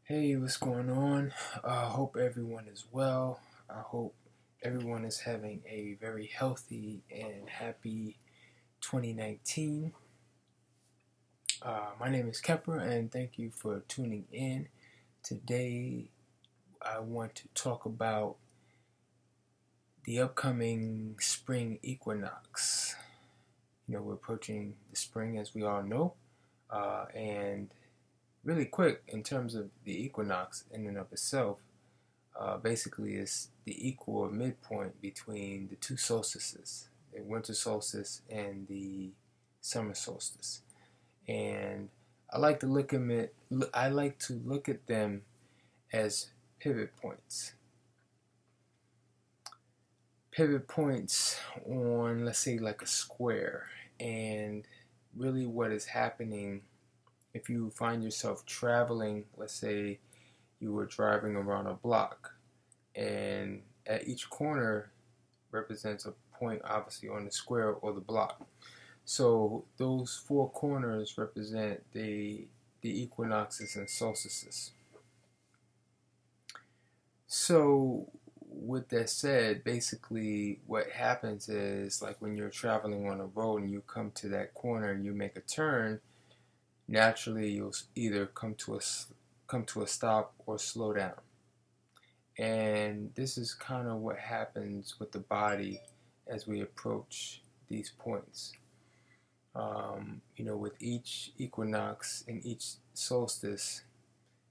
Hey, what's going on? Hope everyone is well. I hope everyone is having a very healthy and happy 2019. My name is Khepra, and thank you for tuning in. Today, I want to talk about the upcoming spring equinox. We're approaching the spring, as we all know, and really quick in terms of the equinox in and of itself. Basically is the equal or midpoint between the two solstices, the winter solstice and the summer solstice. And I like to look at them as pivot points. Pivot points on, let's say, like a square. And really what is happening if you find yourself traveling, let's say you were driving around a block, and at each corner represents a point, obviously, on the square or the block. So those four corners represent the equinoxes and solstices. So with that said, basically what happens is, like when you're traveling on a road and you come to that corner and you make a turn, naturally you'll either come to a stop or slow down. And this is kind of what happens with the body as we approach these points. With each equinox and each solstice,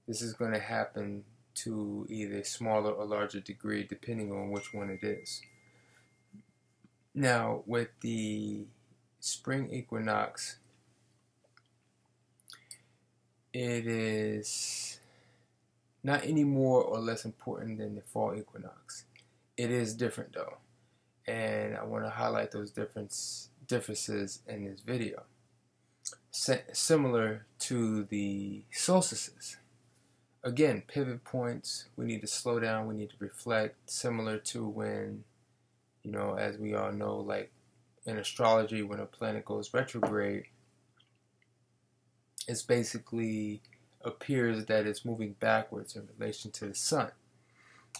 this is going to happen to either smaller or larger degree, depending on which one it is. Now, with the spring equinox, it is not any more or less important than the fall equinox. It is different though, and I want to highlight those differences in this video. Similar to the solstices. Again, pivot points, we need to slow down, we need to reflect, similar to when, as we all know, like in astrology, when a planet goes retrograde, it's basically appears that it's moving backwards in relation to the sun.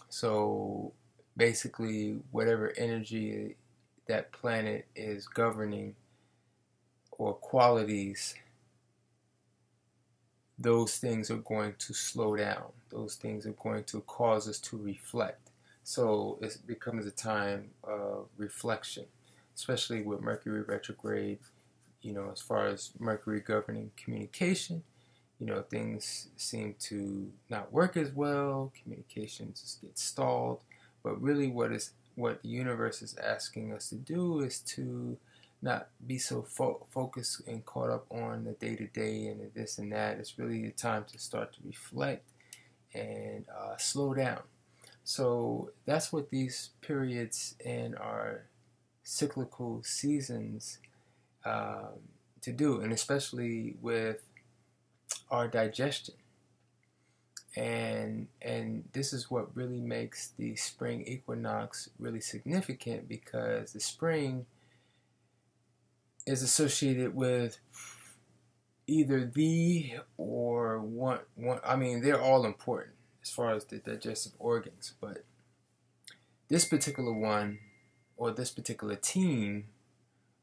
So basically, whatever energy that planet is governing or qualities, those things are going to slow down. Those things are going to cause us to reflect. So it becomes a time of reflection, especially with Mercury retrograde. As far as Mercury governing communication, things seem to not work as well. Communications get stalled. But really what the universe is asking us to do is to not be so focused and caught up on the day-to-day and the this and that. It's really a time to start to reflect and slow down. So that's what these periods in our cyclical seasons to do, and especially with our digestion. And this is what really makes the spring equinox really significant, because the spring is associated with either the or one. I mean, they're all important as far as the digestive organs, but this particular one, or this particular team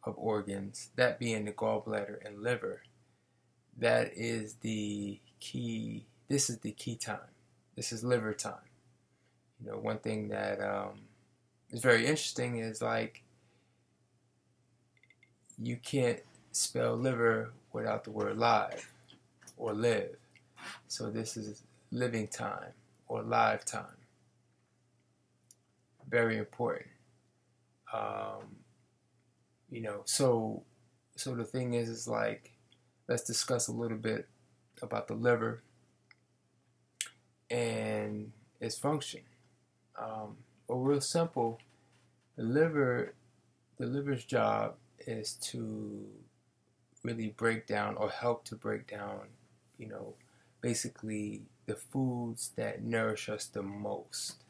of organs, that being the gallbladder and liver, that is the key. This is the key time. This is liver time. One thing that is very interesting is, like, you can't spell liver without the word live or live. So this is living time or live time. Very important. So the thing is like, let's discuss a little bit about the liver and its function. Real simple, the liver's job is to really break down, or help to break down, basically the foods that nourish us the most,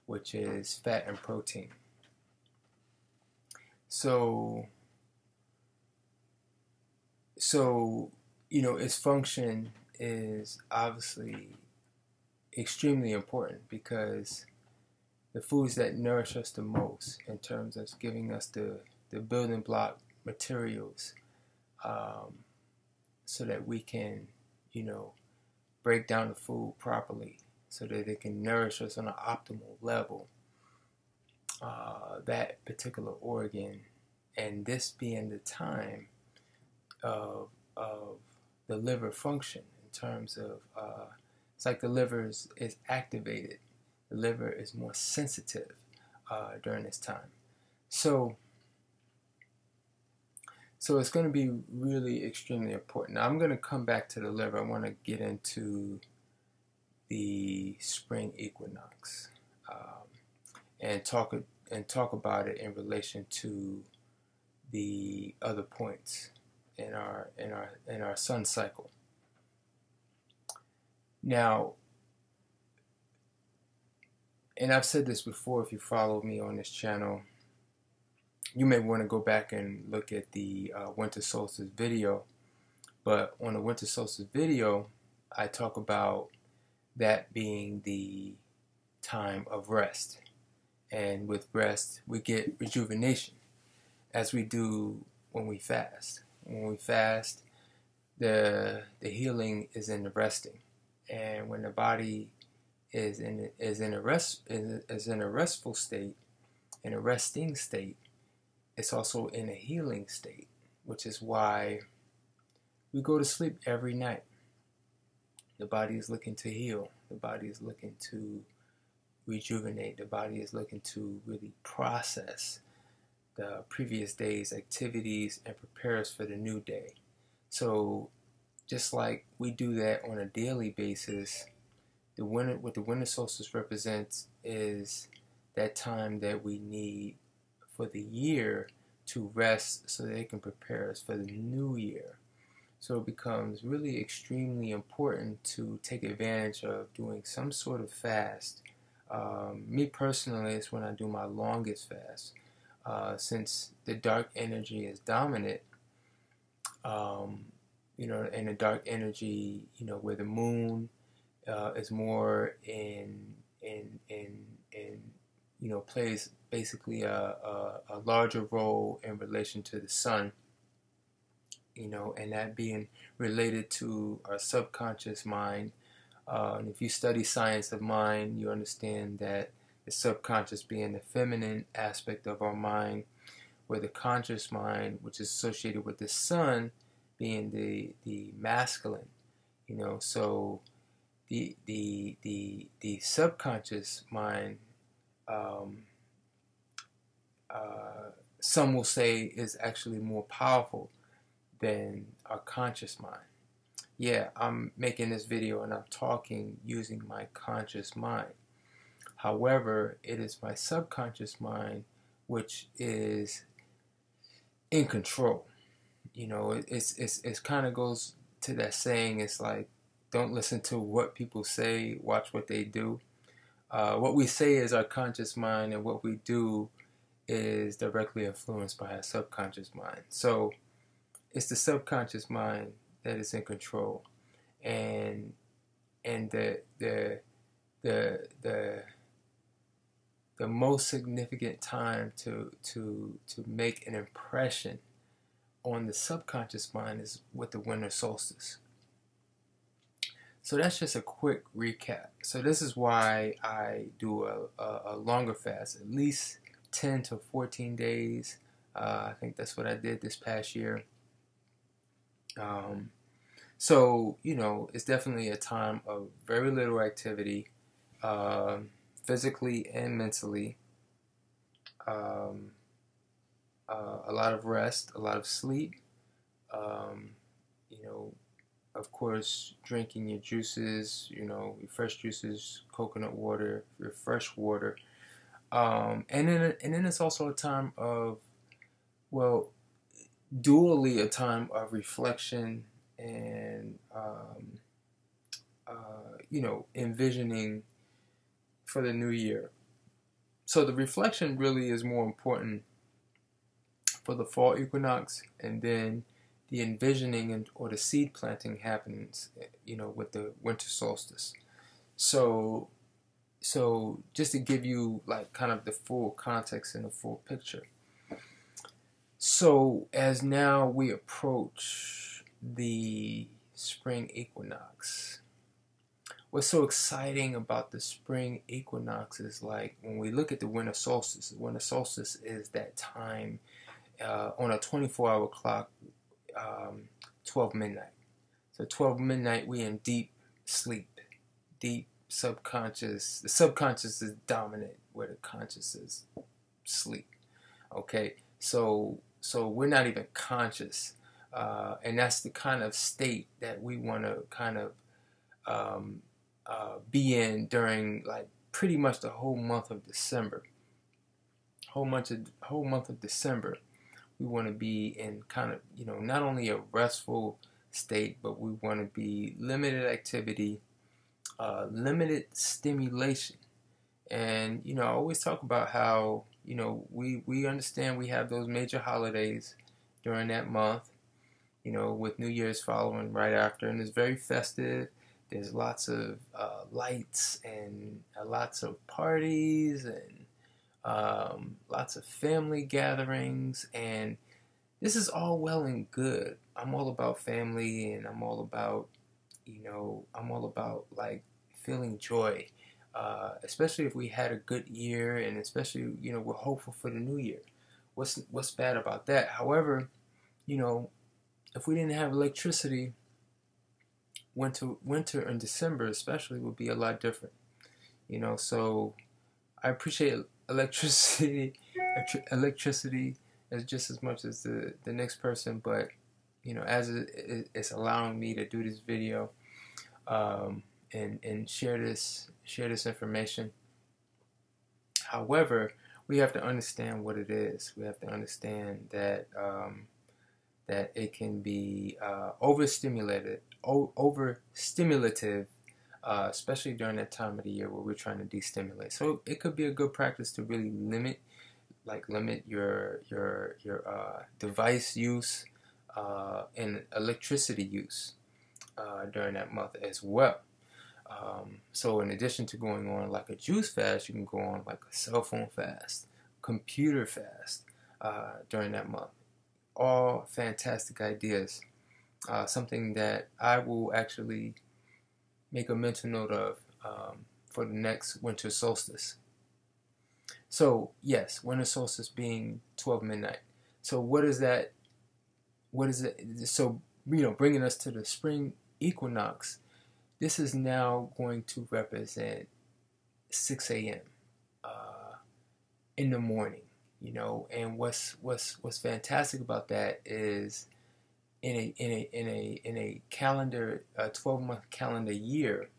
which is fat and protein. So its function is obviously extremely important, because the foods that nourish us the most in terms of giving us the building block materials, so that we can, break down the food properly so that it can nourish us on an optimal level, that particular organ, and this being the time of the liver function, in terms of it's like the liver is activated. The liver is more sensitive during this time. So it's going to be really extremely important. Now I'm going to come back to the liver. I want to get into the spring equinox, and talk about it in relation to the other points in our sun cycle. Now, and I've said this before, if you follow me on this channel, you may want to go back and look at the winter solstice video. But on the winter solstice video, I talk about that being the time of rest. And with rest, we get rejuvenation, as we do when we fast. When we fast, the healing is in the resting. And when the body is in a restful state, in a resting state, it's also in a healing state, which is why we go to sleep every night. The body is looking to heal. The body is looking to rejuvenate. The body is looking to really process the previous day's activities and prepare us for the new day. So just like we do that on a daily basis, what the winter solstice represents is that time that we need for the year to rest so that it can prepare us for the new year. So it becomes really extremely important to take advantage of doing some sort of fast. Me personally, it's when I do my longest fast. Since the dark energy is dominant, and the dark energy, where the moon is more plays basically a larger role in relation to the sun, and that being related to our subconscious mind. And if you study science of mind, you understand that the subconscious being the feminine aspect of our mind, where the conscious mind, which is associated with the sun, being the masculine. So the subconscious mind, some will say, is actually more powerful than our conscious mind. Yeah, I'm making this video and I'm talking using my conscious mind. However, it is my subconscious mind which is in control. It's kind of goes to that saying. It's like, don't listen to what people say, watch what they do. What we say is our conscious mind, and what we do is directly influenced by our subconscious mind. So it's the subconscious mind that is in control, and the most significant time to make an impression on the subconscious mind is with the winter solstice. So that's just a quick recap. So this is why I do a longer fast, at least 10 to 14 days. I think that's what I did this past year. So, it's definitely a time of very little activity, physically and mentally. A lot of rest, a lot of sleep. Of course, drinking your juices, your fresh juices, coconut water, your fresh water. And then it's also a time of, dually a time of reflection and, envisioning for the new year. So the reflection really is more important for the fall equinox, and then the envisioning or the seed planting happens, with the winter solstice. So so just to give you like kind of the full context and the full picture. So as now we approach the spring equinox, what's so exciting about the spring equinox is like when we look at the winter solstice is that time on a 24-hour clock, 12 midnight. So 12 midnight, we in deep sleep, deep subconscious. The subconscious is dominant where the conscious is sleep. Okay, so we're not even conscious, and that's the kind of state that we want to kind of be in during like pretty much the whole month of December. Whole month of December, we want to be in kind of, you know, not only a restful state, but we want to be limited activity, limited stimulation. And, you know, I always talk about how, you know, we understand we have those major holidays during that month, you know, with New Year's following right after, and it's very festive. There's lots of lights and lots of parties and lots of family gatherings, and this is all well and good. I'm all about family, and I'm all about, you know, I'm all about like feeling joy, especially if we had a good year, and especially, you know, we're hopeful for the new year. What's bad about that? However, you know, if we didn't have electricity, winter in December especially would be a lot different. You know, so I appreciate electricity as just as much as the next person, but you know, as it's allowing me to do this video, and share this information. However, we have to understand what it is. We have to understand that that it can be overstimulative, especially during that time of the year where we're trying to destimulate. So it could be a good practice to really limit your device use and electricity use during that month as well. So in addition to going on like a juice fast, you can go on like a cell phone fast, computer fast during that month. All fantastic ideas. Something that I will actually make a mental note of for the next winter solstice. So yes, winter solstice being 12 midnight. So what is that? What is it? So, you know, bringing us to the spring equinox, this is now going to represent 6 a.m. In the morning. You know, and what's fantastic about that is in a calendar, 12-month calendar year,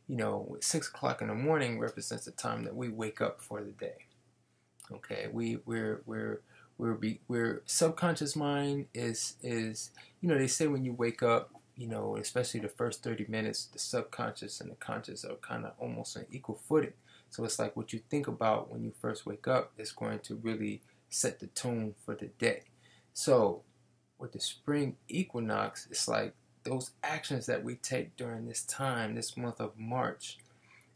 you know, 6 o'clock in the morning represents the time that we wake up for the day. Okay, we're subconscious mind is, you know, they say when you wake up, you know, especially the first 30 minutes, the subconscious and the conscious are kind of almost on equal footing. So it's like what you think about when you first wake up is going to really set the tone for the day. So with the spring equinox, it's like those actions that we take during this time, this month of March,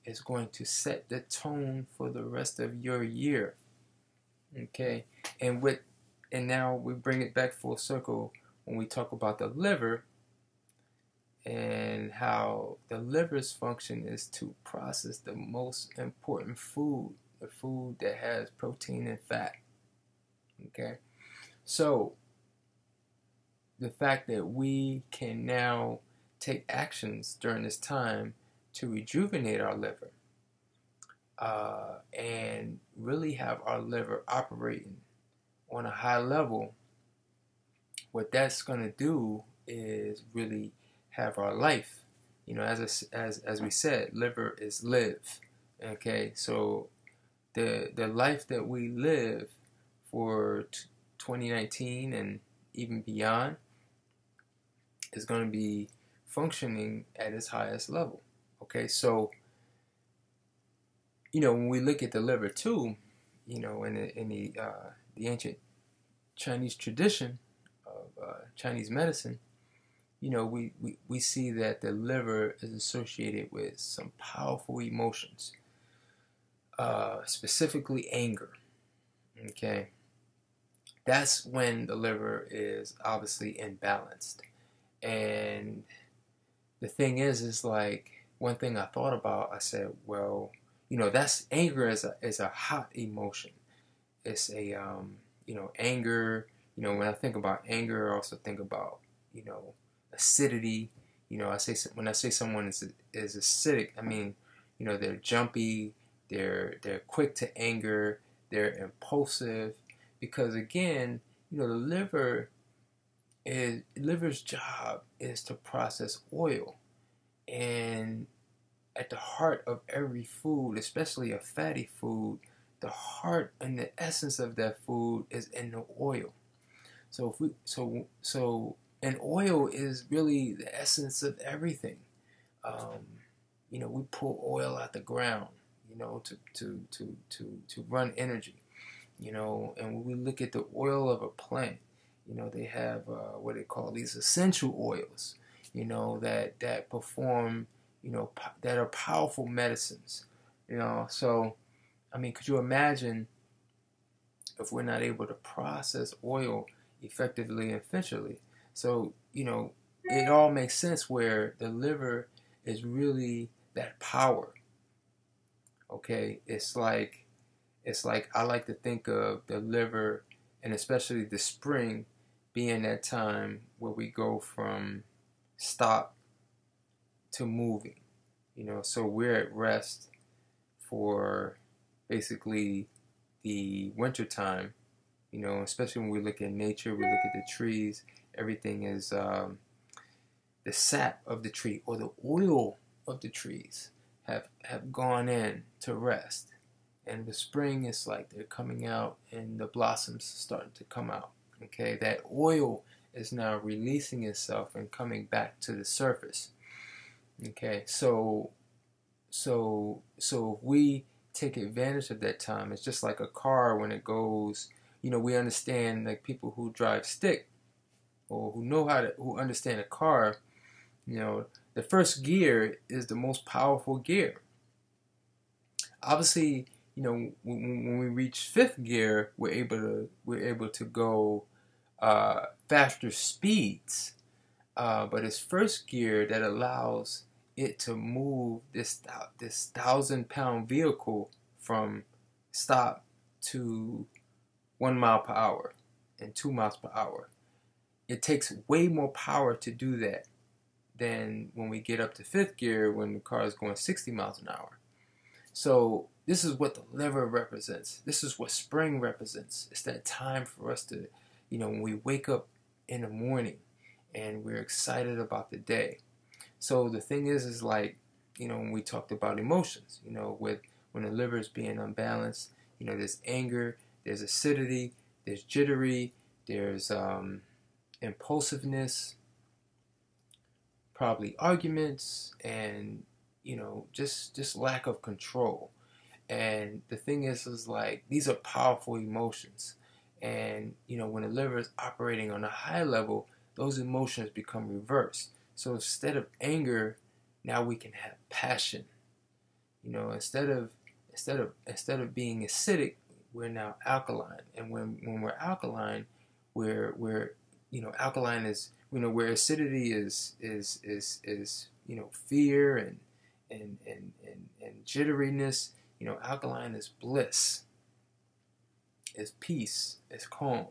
is going to set the tone for the rest of your year. Okay, and now we bring it back full circle when we talk about the liver and how the liver's function is to process the most important food, the food that has protein and fat. Okay, so the fact that we can now take actions during this time to rejuvenate our liver and really have our liver operating on a high level, what that's going to do is really have our life. You know, as we said, liver is live. Okay, so the life that we live for 2019 and even beyond is going to be functioning at its highest level. Okay, so you know, when we look at the liver too, you know, in the ancient Chinese tradition of Chinese medicine, we see that the liver is associated with some powerful emotions, specifically anger. Okay, that's when the liver is obviously imbalanced. And the thing is like one thing I thought about. I said, well, that's anger is a hot emotion. It's a anger. When I think about anger, I also think about acidity. When I say someone is acidic, I mean they're jumpy, they're quick to anger, they're impulsive, because again, the liver's job is to process oil, and at the heart of every food, especially a fatty food, the heart and the essence of that food is in the oil. So if we and oil is really the essence of everything. We pull oil out the ground, to run energy, and when we look at the oil of a plant, they have what they call these essential oils, that perform, that are powerful medicines, So, I mean, could you imagine if we're not able to process oil effectively and efficiently? So, it all makes sense where the liver is really that power. Okay, it's like I like to think of the liver, and especially the spring, being that time where we go from stop to moving. So we're at rest for basically the winter time. Especially when we look at nature, we look at the trees. Everything is the sap of the tree or the oil of the trees have gone in to rest. And the spring is like they're coming out and the blossoms starting to come out. Okay, that oil is now releasing itself and coming back to the surface. Okay, so if we take advantage of that time, it's just like a car when it goes. We understand, like people who drive stick or who understand a car. The first gear is the most powerful gear. Obviously, when we reach fifth gear, we're able to go faster speeds. But it's first gear that allows it to move this 1,000-pound vehicle from stop to 1 mile per hour and 2 miles per hour. It takes way more power to do that than when we get up to fifth gear when the car is going 60 miles an hour. So this is what the liver represents. This is what spring represents. It's that time for us to, when we wake up in the morning and we're excited about the day. So the thing is like, when we talked about emotions, when the liver is being unbalanced, there's anger, there's acidity, there's jittery, there's impulsiveness, probably arguments, and just lack of control. And the thing is like these are powerful emotions, and when the liver is operating on a high level, those emotions become reversed. So instead of anger, now we can have passion. Instead of being acidic, we're now alkaline. And when we're alkaline, we're alkaline is where acidity is fear and jitteriness. Alkaline is bliss, is peace, is calm.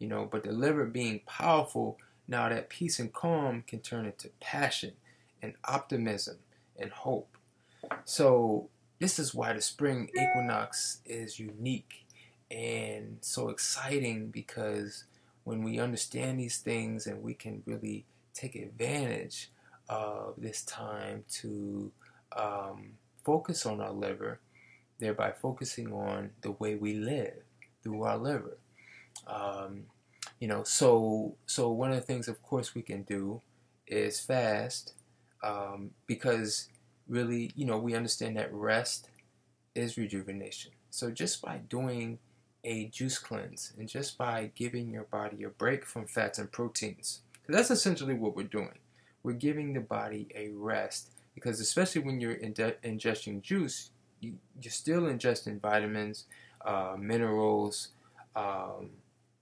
But the liver being powerful, now that peace and calm can turn into passion and optimism and hope. So this is why the spring equinox is unique and so exciting, because when we understand these things and we can really take advantage of this time to focus on our liver, thereby focusing on the way we live through our liver. So one of the things, of course, we can do is fast, because really, we understand that rest is rejuvenation. So just by doing a juice cleanse and just by giving your body a break from fats and proteins, because that's essentially what we're doing. we're giving the body a rest, because especially when you're ingesting juice, you're still ingesting vitamins, minerals,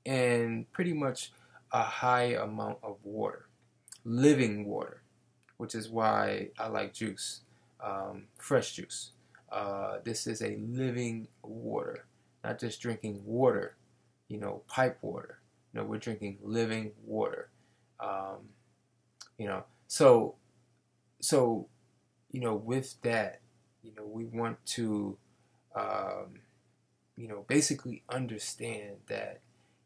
and pretty much a high amount of water, living water, which is why I like juice, fresh juice. This is a living water, not just drinking water, pipe water. We're drinking living water. So with that, we want to, basically understand that,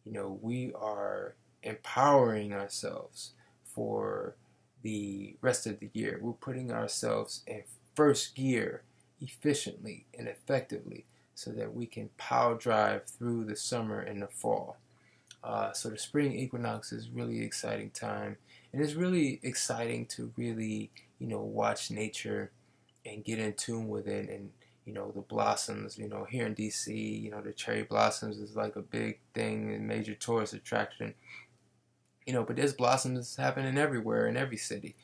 we are empowering ourselves for the rest of the year. We're putting ourselves in first gear efficiently and effectively so that we can power drive through the summer and the fall. So the spring equinox is really exciting time, and it's really exciting to really, watch nature and get in tune with it. And the blossoms, here in DC, the cherry blossoms is like a big thing and major tourist attraction. But there's blossoms happening everywhere in every city.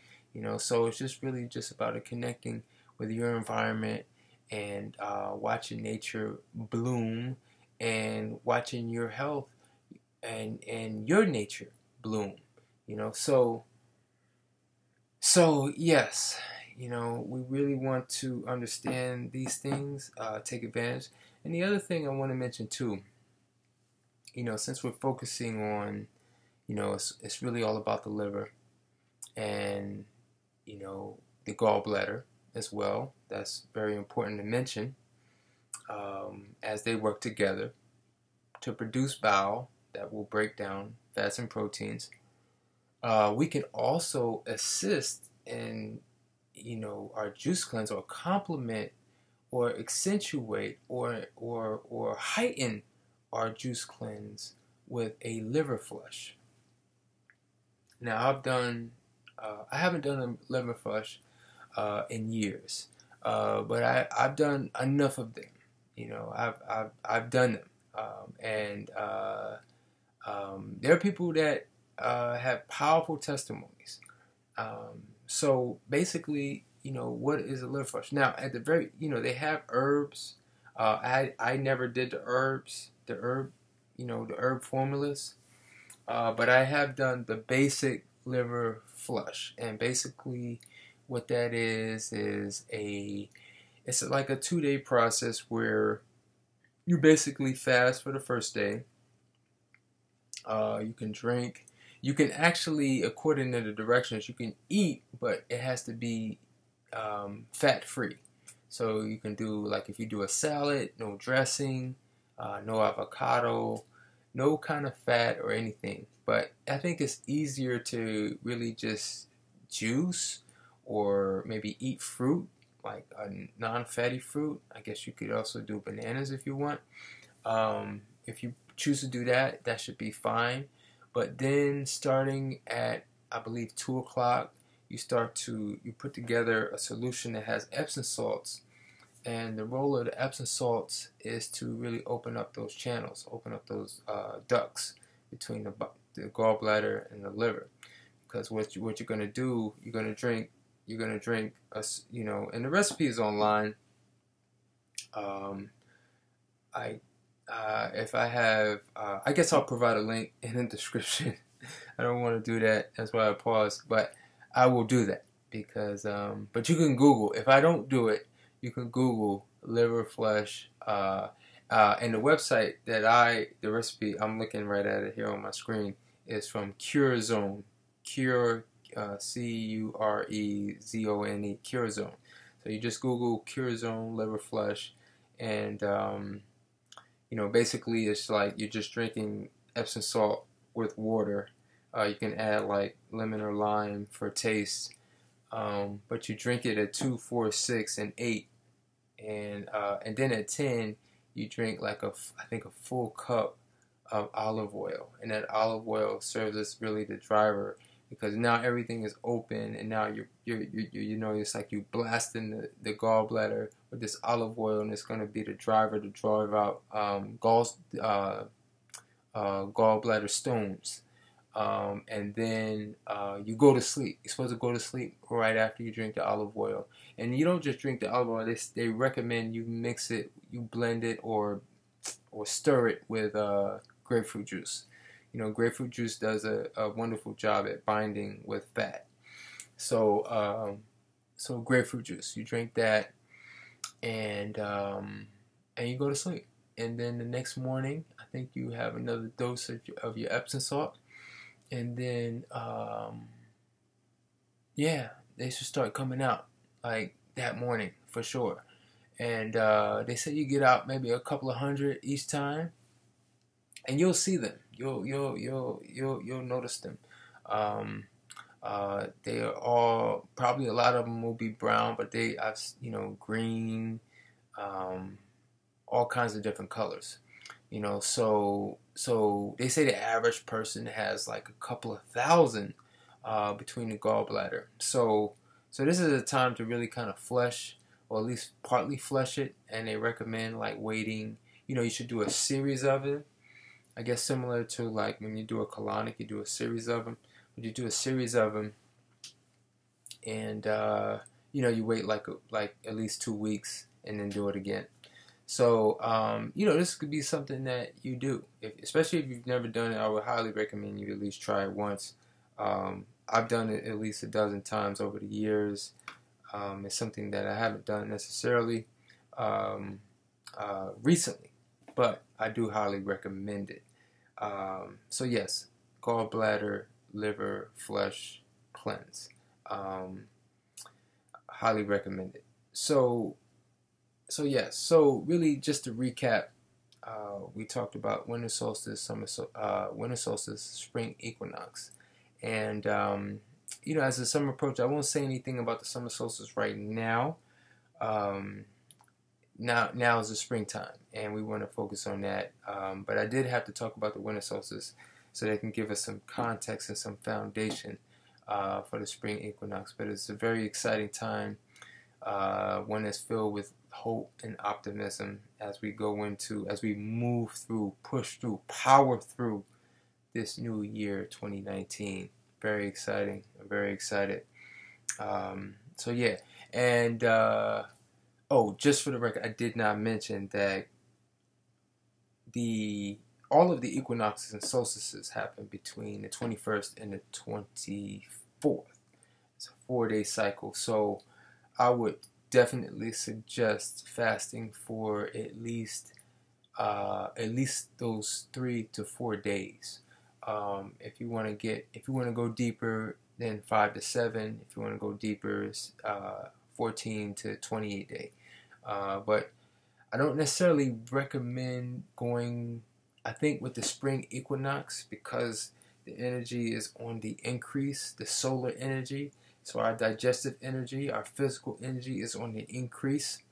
So it's just really just about connecting with your environment and watching nature bloom and watching your health and your nature bloom. So yes, we really want to understand these things, take advantage. And the other thing I want to mention too, since we're focusing on, it's really all about the liver and, the gallbladder as well. That's very important to mention, as they work together to produce bile that will break down fats and proteins. We can also assist in, our juice cleanse, or complement or accentuate or heighten our juice cleanse with a liver flush. Now I haven't done a liver flush in years, but I've done enough of them. I've done them, and there are people that have powerful testimonies. So basically, what is a liver flush? Now, at the very, they have herbs. I never did the herbs, the herb formulas, but I have done the basic liver flush. And basically, what that is it's like a 2-day process where you basically fast for the first day. You can drink. You can actually, according to the directions, you can eat, but it has to be fat-free. So you can do, like, if you do a salad, no dressing, no avocado, no kind of fat or anything. But I think it's easier to really just juice or maybe eat fruit, like a non-fatty fruit. I guess you could also do bananas if you want. If you choose to do that, that should be fine. But then starting at, I believe, 2 o'clock, you put together a solution that has Epsom salts. And the role of the Epsom salts is to really open up those channels, open up those ducts between the gallbladder and the liver. Because what you're going to do, you're going to drink, and the recipe is online. If I have, I guess I'll provide a link in the description. I don't want to do that. That's why I paused. But I will do that because, but you can Google. If I don't do it, you can Google liver flush. And the website the recipe, I'm looking right at it here on my screen, is from Curezone. Curezone, Curezone. So you just Google Curezone liver flush, and basically it's like you're just drinking Epsom salt with water. You can add like lemon or lime for taste, but you drink it at 2, 4, 6, and 8, and then at 10 you drink like I think a full cup of olive oil, and that olive oil serves as really the driver, because now everything is open, and now you're it's like you blasting the gallbladder with this olive oil, and it's going to be the driver to drive out gallbladder stones. and then you go to sleep. You're supposed to go to sleep right after you drink the olive oil. And you don't just drink the olive oil. They recommend you mix it, you blend it, or stir it with grapefruit juice. Grapefruit juice does a wonderful job at binding with fat. So grapefruit juice, you drink that, and you go to sleep. And then the next morning, I think you have another dose of your Epsom salt, and then yeah, they should start coming out like that morning for sure. And they say you get out maybe a couple of hundred each time, and you'll see them. You'll notice them. They are all, probably a lot of them will be brown, but green, all kinds of different colors. So they say the average person has like a couple of thousand between the gallbladder. So this is a time to really kind of flush, or at least partly flush it, and they recommend like waiting. You should do a series of it. I guess similar to like when you do a colonic, you do a series of them. But you do a series of them, and you wait like at least 2 weeks, and then do it again. So this could be something that you do, especially if you've never done it. I would highly recommend you at least try it once. I've done it at least a dozen times over the years. It's something that I haven't done necessarily recently, but I do highly recommend it. So yes, gallbladder, liver, flush, cleanse. Highly recommend it. So yes. So really, just to recap, we talked about winter solstice, winter solstice, spring equinox, and as the summer approaches, I won't say anything about the summer solstice right now. Now is the springtime, and we want to focus on that. But I did have to talk about the winter solstice so they can give us some context and some foundation for the spring equinox. But it's a very exciting time, one that's filled with hope and optimism as we move through, push through, power through this new year, 2019. Very exciting. I'm very excited. So yeah, and just for the record, I did not mention that all of the equinoxes and solstices happen between the 21st and the 24th. It's a 4-day cycle. So I would definitely suggest fasting for at least those 3 to 4 days. If you want to go deeper, then 5 to 7. If you want to go deeper, 14 to 28 day. But I don't necessarily recommend going, I think, with the spring equinox, because the energy is on the increase, the solar energy. So our digestive energy, our physical energy is on the increase.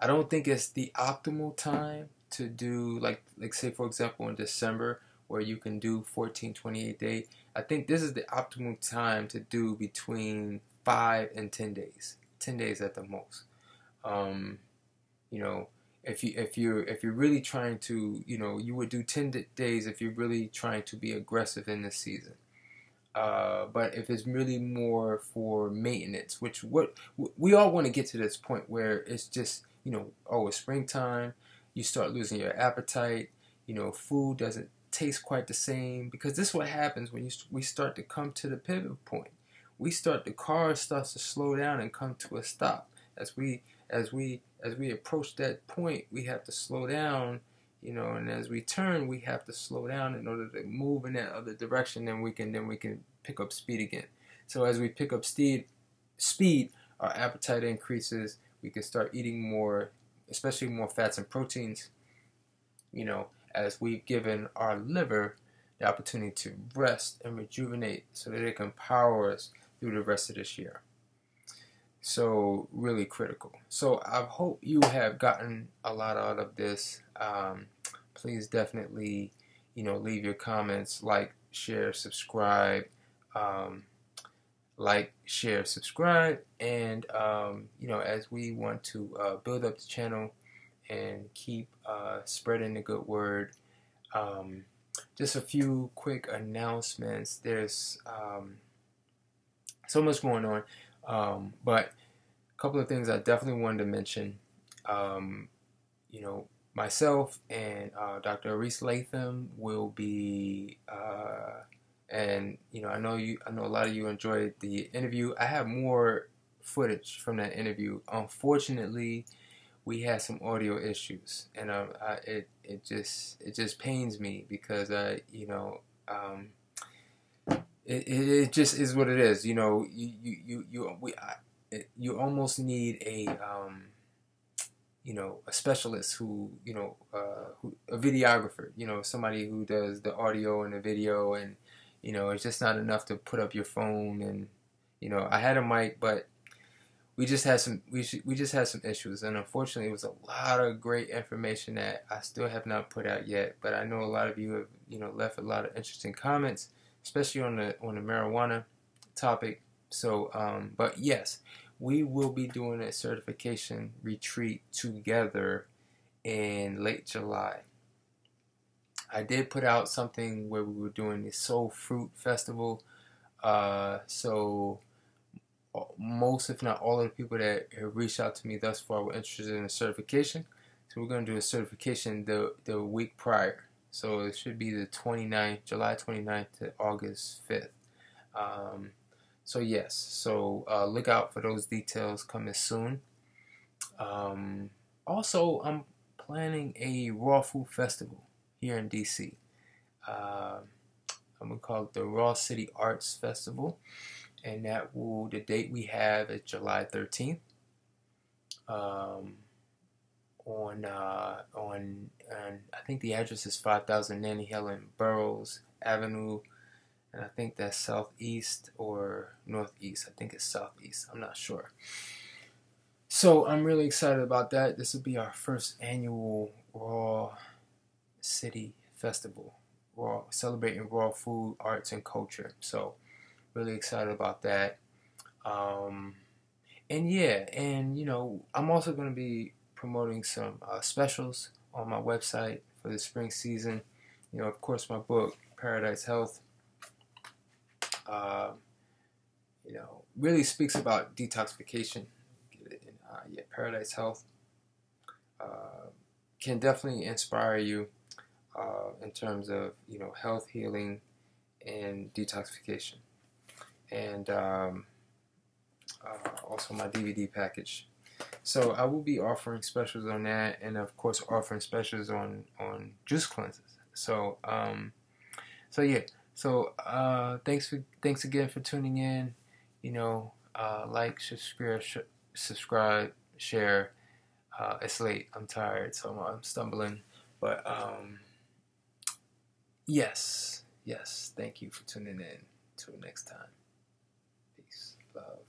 I don't think it's the optimal time to do, like say for example in December, where you can do 14, 28 day. I think this is the optimal time to do between 5 and 10 days. 10 days at the most. If you're really trying to, you would do 10 days if you're really trying to be aggressive in this season. But if it's really more for maintenance, which we all want to get to this point where it's just, it's springtime, you start losing your appetite, food doesn't taste quite the same, because this is what happens when we start to come to the pivot point. The car starts to slow down and come to a stop. As we approach that point, we have to slow down, and as we turn, we have to slow down in order to move in that other direction. Then we can pick up speed again. So as we pick up speed, our appetite increases. We can start eating more, especially more fats and proteins. As we've given our liver the opportunity to rest and rejuvenate, so that it can power us through the rest of this year. So really critical. So I hope you have gotten a lot out of this. Please definitely, leave your comments, like, share, subscribe, and as we want to build up the channel and keep spreading the good word, just a few quick announcements. There's so much going on, but a couple of things I definitely wanted to mention. You know, myself and Dr. Aris Latham will be, and you know, I know a lot of you enjoyed the interview. I have more footage from that interview. Unfortunately, we had some audio issues, and it just pains me because it just is what it is. You know, you almost need a specialist who, a videographer, somebody who does the audio and the video, and, it's just not enough to put up your phone. And, I had a mic, but we just had some issues. And unfortunately, it was a lot of great information that I still have not put out yet. But I know a lot of you have, left a lot of interesting comments, especially on the marijuana topic. So, but yes, we will be doing a certification retreat together in late July. I did put out something where we were doing the Soul Fruit Festival. So most, if not all, of the people that have reached out to me thus far were interested in a certification. So we're going to do a certification the week prior. So it should be the 29th, July 29th to August 5th. So yes, so look out for those details coming soon. Also, I'm planning a raw food festival here in DC. I'm gonna call it the Raw City Arts Festival, and the date we have is July 13th. And I think the address is 5000 Nanny Helen Burroughs Avenue. And I think that's southeast or northeast. I think it's southeast. I'm not sure. So I'm really excited about that. This will be our first annual Raw City Festival, celebrating raw food, arts, and culture. So really excited about that. And I'm also going to be promoting some specials on my website for the spring season. Of course, my book, Paradise Health, really speaks about detoxification. Paradise Health can definitely inspire you in terms of health, healing, and detoxification, and also my DVD package. So I will be offering specials on that, and of course offering specials on juice cleanses. So thanks again for tuning in. Like, subscribe, share. It's late. I'm tired, so I'm stumbling. But yes. Thank you for tuning in. Till next time. Peace, love.